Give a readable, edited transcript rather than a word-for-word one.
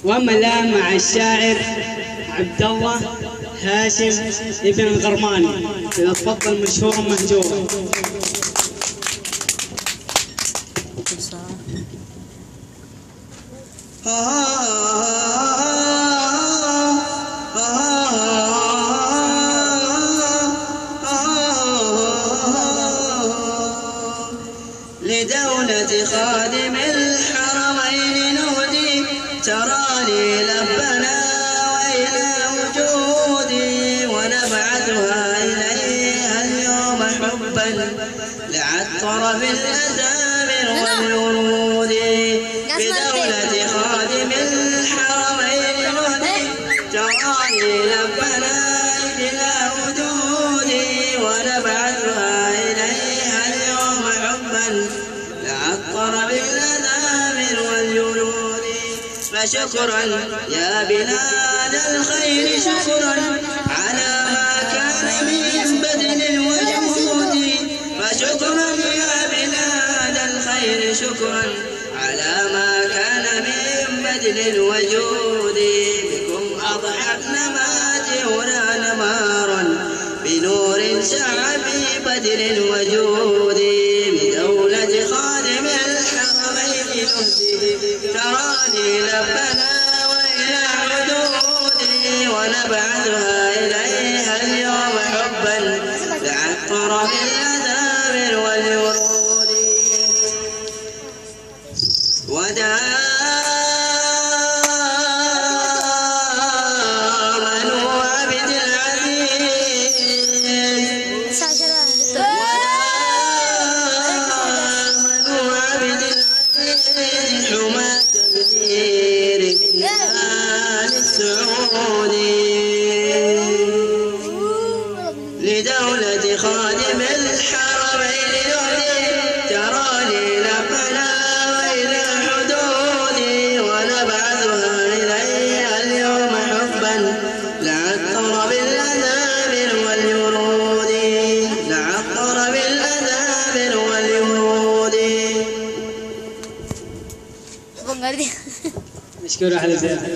وملا مع الشاعر عبد الله هاشم ابن غرماني. تفضل مشهورا مهجورا. لدولة خادم الحرمين نهدي، تراني لبنا وإلى وجودي، ونبعثها إليها اليوم حبا لعطر بالأزامر والورود. بدولة خادم الحرمين نهدي، تراني لبنا إلى وجودي، ونبعثها إليها اليوم حبا لعطر بالأزامر والجنود. فشكرا يا بلاد الخير، شكرا على ما كان من بذل وجهود. فشكرا يا بلاد الخير، شكرا على ما كان من بذل وجود. بكم أضحكنا ماتعنا نمارا بنور شع في بدر وجود. بدولة خادم الحرمين نهدي، تراني لبنا وإلى حدودي، ونبعثها إليها اليوم حبا لعطر بالأزامر والورود. لدولة خادم الحرمين نهدي، تراني لبنا وإلى حدودي، ونبعثها إليها اليوم حبا لعطر بالأزامر والورود. لعطر بالأزامر والورود. مشكور على زيادة.